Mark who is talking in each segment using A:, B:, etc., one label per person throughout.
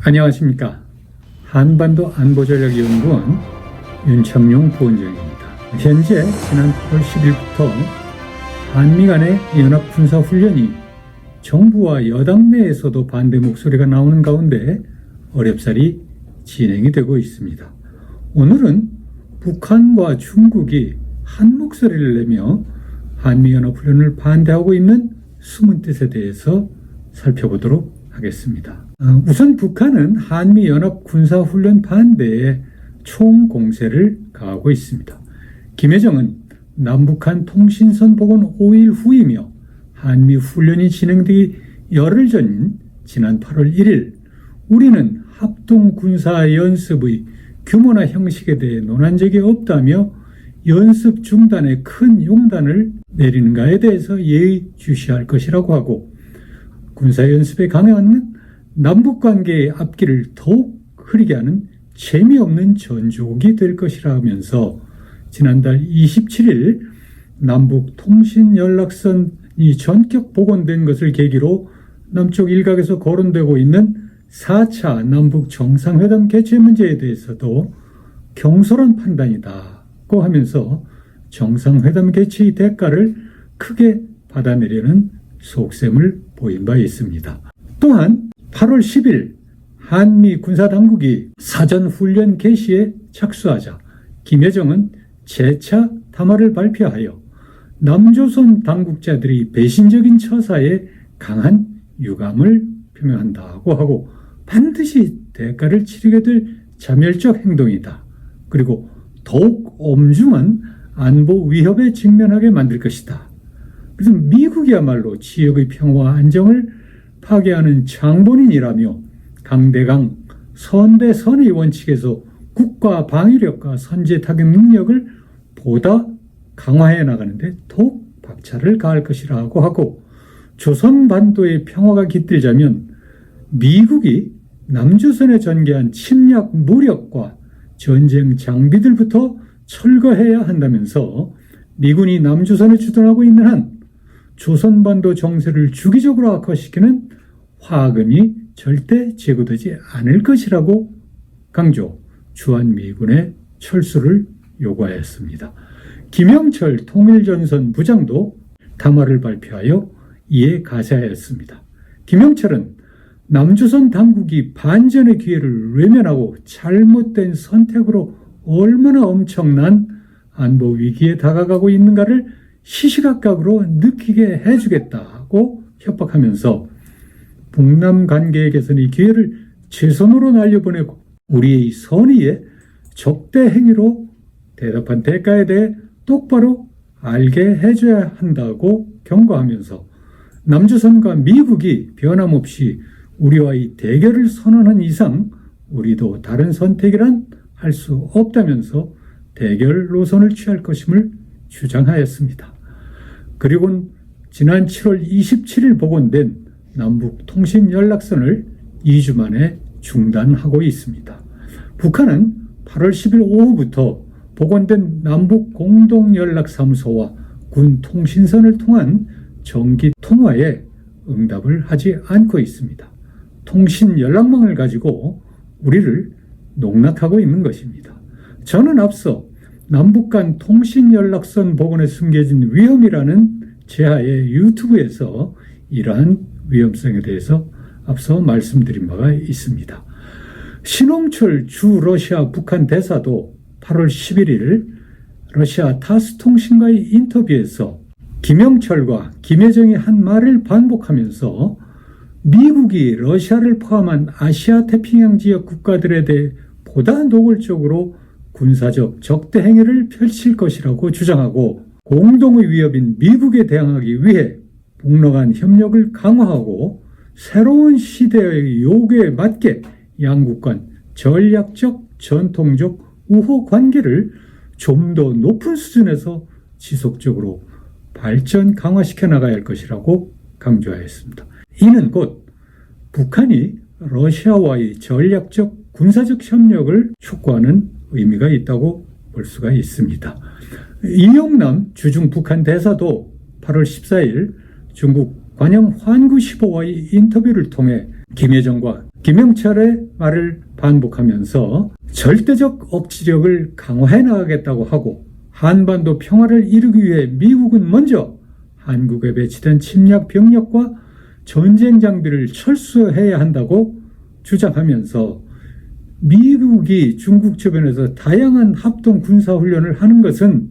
A: 안녕하십니까. 한반도 안보전략연구원 윤창룡 부원장입니다. 현재 지난 8월 10일부터 한미 간의 연합군사훈련이 정부와 여당 내에서도 반대 목소리가 나오는 가운데 어렵사리 진행이 되고 있습니다. 오늘은 북한과 중국이 한 목소리를 내며 한미연합훈련을 반대하고 있는 숨은 뜻에 대해서 살펴보도록 하겠습니다. 우선 북한은 한미연합군사훈련 반대에 총공세를 가하고 있습니다. 김여정은 남북한 통신선 복원 5일 후이며 한미훈련이 진행되기 열흘 전인 지난 8월 1일 우리는 합동군사연습의 규모나 형식에 대해 논한 적이 없다며 연습 중단에 큰 용단을 내리는가에 대해서 예의주시할 것이라고 하고 군사연습에 강요하는 남북관계의 앞길을 더욱 흐리게 하는 재미없는 전족이 될 것이라면서 지난달 27일 남북 통신연락선이 전격 복원된 것을 계기로 남쪽 일각에서 거론되고 있는 4차 남북 정상회담 개최 문제에 대해서도 경솔한 판단이다고 하면서 정상회담 개최의 대가를 크게 받아내려는 속셈을 보인 바 있습니다. 또한 8월 10일 한미 군사당국이 사전훈련 개시에 착수하자 김여정은 재차 담화를 발표하여 남조선 당국자들이 배신적인 처사에 강한 유감을 표명한다고 하고 반드시 대가를 치르게 될 자멸적 행동이다. 그리고 더욱 엄중한 안보 위협에 직면하게 만들 것이다. 그래서 미국이야말로 지역의 평화와 안정을 파괴하는 장본인이라며 강대강 선대선의 원칙에서 국가 방위력과 선제 타격 능력을 보다 강화해 나가는데 더욱 박차를 가할 것이라고 하고 조선반도의 평화가 깃들자면 미국이 남조선에 전개한 침략 무력과 전쟁 장비들부터 철거해야 한다면서 미군이 남조선에 주둔하고 있는 한 조선반도 정세를 주기적으로 악화시키는 화근이 절대 제거되지 않을 것이라고 강조, 주한미군의 철수를 요구하였습니다. 김영철 통일전선 부장도 담화를 발표하여 이에 가세하였습니다. 김영철은 남조선 당국이 반전의 기회를 외면하고 잘못된 선택으로 얼마나 엄청난 안보 위기에 다가가고 있는가를 시시각각으로 느끼게 해주겠다고 협박하면서 북남 관계의 개선의 기회를 최선으로 날려보내고 우리의 선의에 적대 행위로 대답한 대가에 대해 똑바로 알게 해줘야 한다고 경고하면서 남조선과 미국이 변함없이 우리와의 대결을 선언한 이상 우리도 다른 선택이란 할 수 없다면서 대결 노선을 취할 것임을 주장하였습니다. 그리고 지난 7월 27일 복원된 남북 통신 연락선을 2주 만에 중단하고 있습니다. 북한은 8월 10일 오후부터 복원된 남북 공동연락사무소와 군 통신선을 통한 정기 통화에 응답을 하지 않고 있습니다. 통신 연락망을 가지고 우리를 농락하고 있는 것입니다. 저는 앞서 남북 간 통신 연락선 복원에 숨겨진 위험이라는 제하의 유튜브에서 이러한 위험성에 대해서 앞서 말씀드린 바가 있습니다. 신홍철 주 러시아 북한 대사도 8월 11일 러시아 타스 통신과의 인터뷰에서 김영철과 김여정이 한 말을 반복하면서 미국이 러시아를 포함한 아시아 태평양 지역 국가들에 대해 보다 노골적으로 군사적 적대 행위를 펼칠 것이라고 주장하고 공동의 위협인 미국에 대항하기 위해 북러 간 협력을 강화하고 새로운 시대의 요구에 맞게 양국 간 전략적, 전통적 우호 관계를 좀 더 높은 수준에서 지속적으로 발전 강화시켜 나가야 할 것이라고 강조하였습니다. 이는 곧 북한이 러시아와의 전략적 군사적 협력을 촉구하는 의미가 있다고 볼 수가 있습니다. 이용남 주중 북한 대사도 8월 14일 중국 관영 환구 15와의 인터뷰를 통해 김여정과 김영철의 말을 반복하면서 절대적 억지력을 강화해 나가겠다고 하고 한반도 평화를 이루기 위해 미국은 먼저 한국에 배치된 침략 병력과 전쟁 장비를 철수해야 한다고 주장하면서 미국이 중국 주변에서 다양한 합동 군사훈련을 하는 것은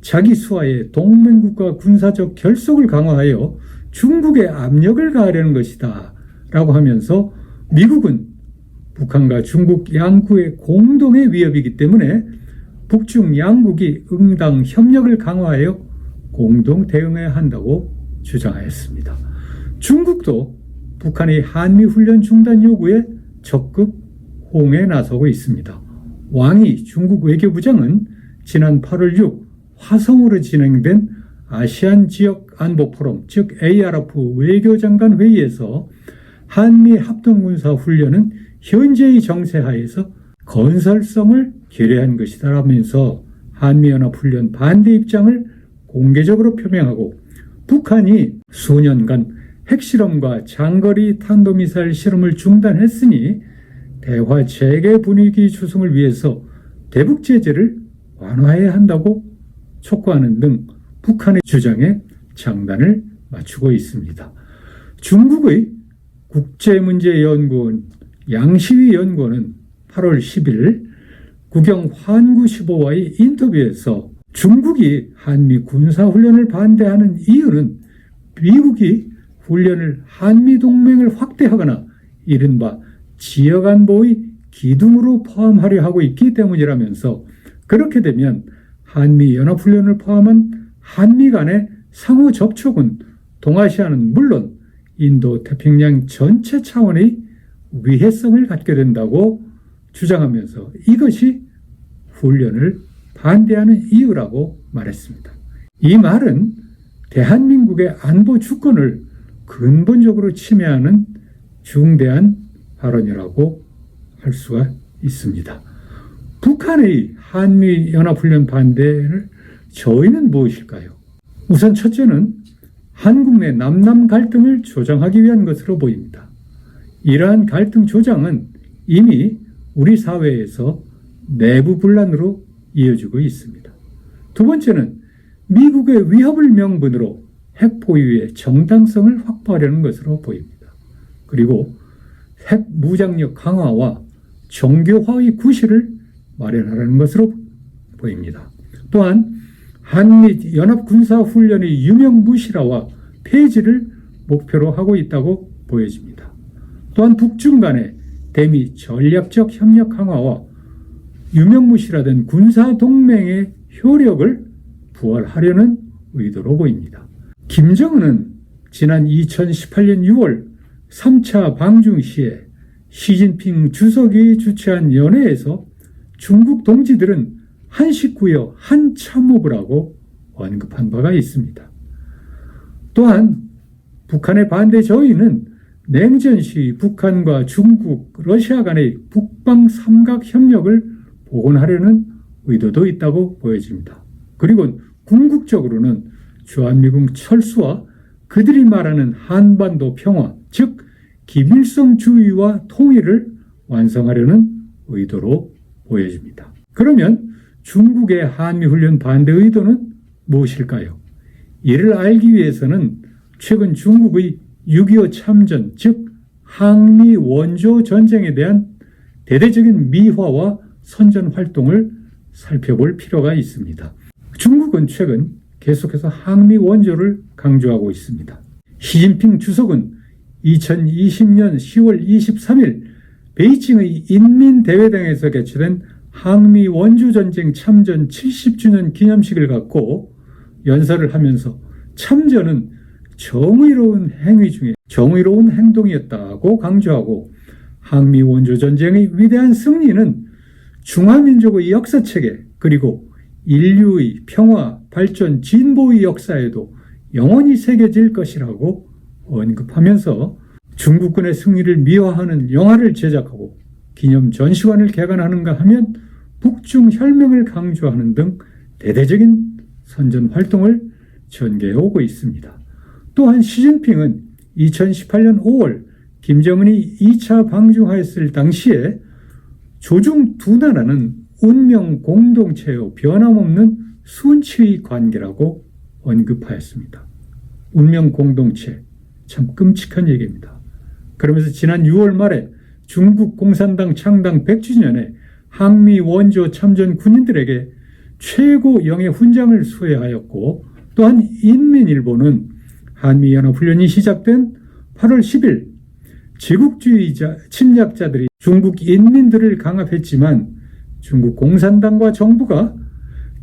A: 자기 수하의 동맹국가 군사적 결속을 강화하여 중국에 압력을 가하려는 것이다 라고 하면서 미국은 북한과 중국 양국의 공동의 위협이기 때문에 북중 양국이 응당 협력을 강화하여 공동 대응해야 한다고 주장하였습니다. 중국도 북한의 한미훈련 중단 요구에 적극 호응에 나서고 있습니다. 왕이 중국 외교부장은 지난 8월 6 화성으로 진행된 아시안 지역 안보 포럼, 즉 ARF 외교장관 회의에서 한미 합동군사 훈련은 현재의 정세하에서 건설성을 결여한 것이다 라면서 한미연합훈련 반대 입장을 공개적으로 표명하고 북한이 수년간 핵실험과 장거리 탄도미사일 실험을 중단했으니 대화 재개 분위기 조성을 위해서 대북 제재를 완화해야 한다고 촉구하는 등 북한의 주장에 장단을 맞추고 있습니다. 중국의 국제문제연구원 양시위 연구원은 8월 10일 국영 환구15와의 인터뷰에서 중국이 한미 군사훈련을 반대하는 이유는 미국이 훈련을 한미동맹을 확대하거나 이른바 지역안보의 기둥으로 포함하려 하고 있기 때문이라면서 그렇게 되면 한미연합훈련을 포함한 한미 간의 상호 접촉은 동아시아는 물론 인도 태평양 전체 차원의 위해성을 갖게 된다고 주장하면서 이것이 훈련을 반대하는 이유라고 말했습니다. 이 말은 대한민국의 안보 주권을 근본적으로 침해하는 중대한 발언이라고 할 수가 있습니다. 북한의 한미연합훈련 반대를 저희는 무엇일까요? 우선 첫째는 한국 내 남남 갈등을 조장하기 위한 것으로 보입니다. 이러한 갈등 조장은 이미 우리 사회에서 내부 분란으로 이어지고 있습니다. 두 번째는 미국의 위협을 명분으로 핵 보유의 정당성을 확보하려는 것으로 보입니다. 그리고 핵 무장력 강화와 정교화의 구실을 마련하려는 것으로 보입니다. 또한 한미 연합군사훈련의 유명무실화와 폐지를 목표로 하고 있다고 보여집니다. 또한 북중 간의 대미 전략적 협력 강화와 유명무실화된 군사동맹의 효력을 부활하려는 의도로 보입니다. 김정은은 지난 2018년 6월 3차 방중 시에 시진핑 주석이 주최한 연회에서 중국 동지들은 한 식구여 한 참모부라고 언급한 바가 있습니다. 또한 북한의 반대 저희는 냉전 시 북한과 중국, 러시아 간의 북방 삼각 협력을 복원하려는 의도도 있다고 보여집니다. 그리고 궁극적으로는 주한미군 철수와 그들이 말하는 한반도 평화, 즉 김일성주의와 통일을 완성하려는 의도로 보여집니다. 그러면 중국의 한미훈련 반대 의도는 무엇일까요? 이를 알기 위해서는 최근 중국의 6.25 참전, 즉 항미 원조 전쟁에 대한 대대적인 미화와 선전 활동을 살펴볼 필요가 있습니다. 중국은 최근 계속해서 항미 원조를 강조하고 있습니다. 시진핑 주석은 2020년 10월 23일 베이징의 인민대회당에서 개최된 항미 원조전쟁 참전 70주년 기념식을 갖고 연설을 하면서 참전은 정의로운 행위 중에 정의로운 행동이었다고 강조하고 항미 원조전쟁의 위대한 승리는 중화민족의 역사체계 그리고 인류의 평화, 발전, 진보의 역사에도 영원히 새겨질 것이라고 언급하면서 중국군의 승리를 미화하는 영화를 제작하고 기념 전시관을 개관하는가 하면 북중 혈맹을 강조하는 등 대대적인 선전 활동을 전개해 오고 있습니다. 또한 시진핑은 2018년 5월 김정은이 2차 방중하였을 당시에 조중 두 나라는 운명 공동체요 변함없는 순치의 관계라고 언급하였습니다. 운명 공동체, 참 끔찍한 얘기입니다. 그러면서 지난 6월 말에 중국 공산당 창당 100주년에 항미 원조 참전 군인들에게 최고 영예 훈장을 수여하였고, 또한 인민일보는 한미연합훈련이 시작된 8월 10일 제국주의자 침략자들이 중국 인민들을 강압했지만 중국 공산당과 정부가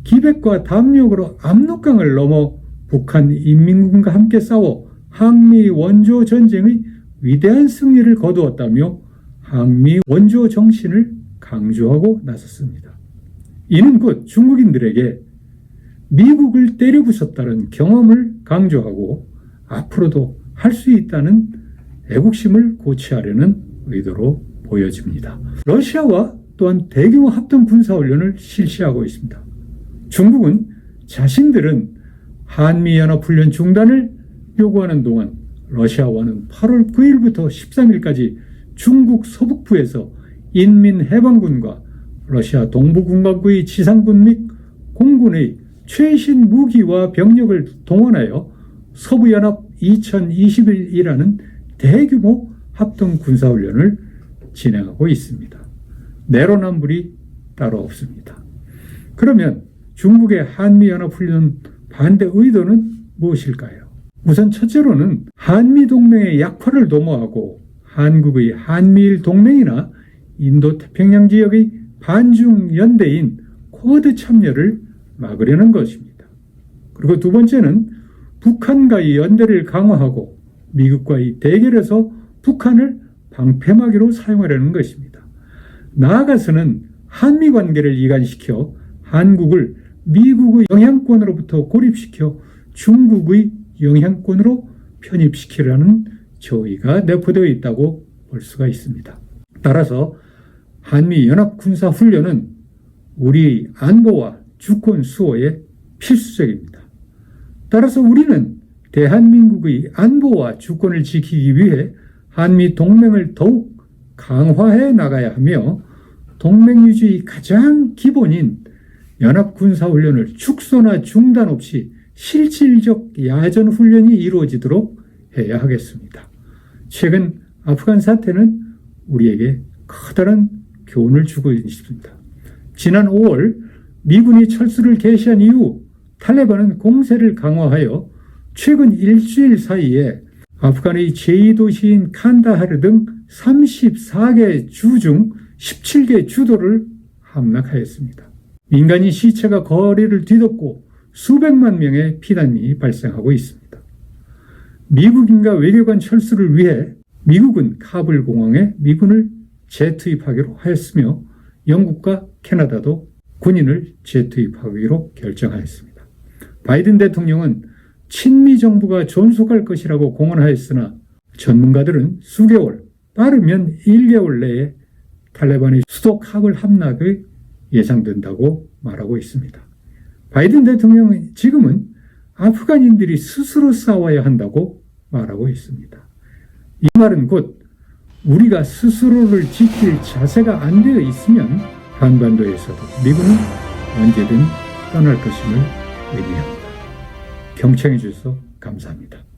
A: 기백과 담력으로 압록강을 넘어 북한 인민군과 함께 싸워 항미 원조 전쟁의 위대한 승리를 거두었다며 항미 원조 정신을 강조하고 나섰습니다. 이는 곧 중국인들에게 미국을 때려부쉈다는 경험을 강조하고 앞으로도 할 수 있다는 애국심을 고취하려는 의도로 보여집니다. 러시아와 또한 대규모 합동 군사훈련을 실시하고 있습니다. 중국은 자신들은 한미연합훈련 중단을 요구하는 동안 러시아와는 8월 9일부터 13일까지 중국 서북부에서 인민해방군과 러시아 동부군각의 지상군 및 공군의 최신 무기와 병력을 동원하여 서부연합 2021이라는 대규모 합동 군사훈련을 진행하고 있습니다. 내로남불이 따로 없습니다. 그러면 중국의 한미연합훈련 반대 의도는 무엇일까요? 우선 첫째로는 한미동맹의 약화를 도모하고 한국의 한미일 동맹이나 인도태평양 지역의 반중연대인 쿼드 참여를 막으려는 것입니다. 그리고 두 번째는 북한과의 연대를 강화하고 미국과의 대결에서 북한을 방패막이로 사용하려는 것입니다. 나아가서는 한미 관계를 이간시켜 한국을 미국의 영향권으로부터 고립시켜 중국의 영향권으로 편입시키려는 저의가 내포되어 있다고 볼 수가 있습니다. 따라서 한미연합군사훈련은 우리의 안보와 주권 수호에 필수적입니다. 따라서 우리는 대한민국의 안보와 주권을 지키기 위해 한미 동맹을 더욱 강화해 나가야 하며 동맹 유지의 가장 기본인 연합군사훈련을 축소나 중단 없이 실질적 야전훈련이 이루어지도록 해야 하겠습니다. 최근 아프간 사태는 우리에게 커다란 교훈을 주고 있습니다. 지난 5월 미군이 철수를 개시한 이후 탈레반은 공세를 강화하여 최근 일주일 사이에 아프간의 제2도시인 칸다하르 등 34개 주 중 17개 주도를 함락하였습니다. 민간인 시체가 거리를 뒤덮고 수백만 명의 피난민이 발생하고 있습니다. 미국인과 외교관 철수를 위해 미국은 카불 공항에 미군을 재투입하기로 하였으며 영국과 캐나다도 군인을 재투입하기로 결정하였습니다. 바이든 대통령은 친미 정부가 존속할 것이라고 공언하였으나 전문가들은 수개월, 빠르면 1개월 내에 탈레반의 수도 카불 함락이 예상된다고 말하고 있습니다. 바이든 대통령은 지금은 아프간인들이 스스로 싸워야 한다고 말하고 있습니다. 이 말은 곧 우리가 스스로를 지킬 자세가 안 되어 있으면 한반도에서도 미군은 언제든 떠날 것임을 의미합니다. 경청해 주셔서 감사합니다.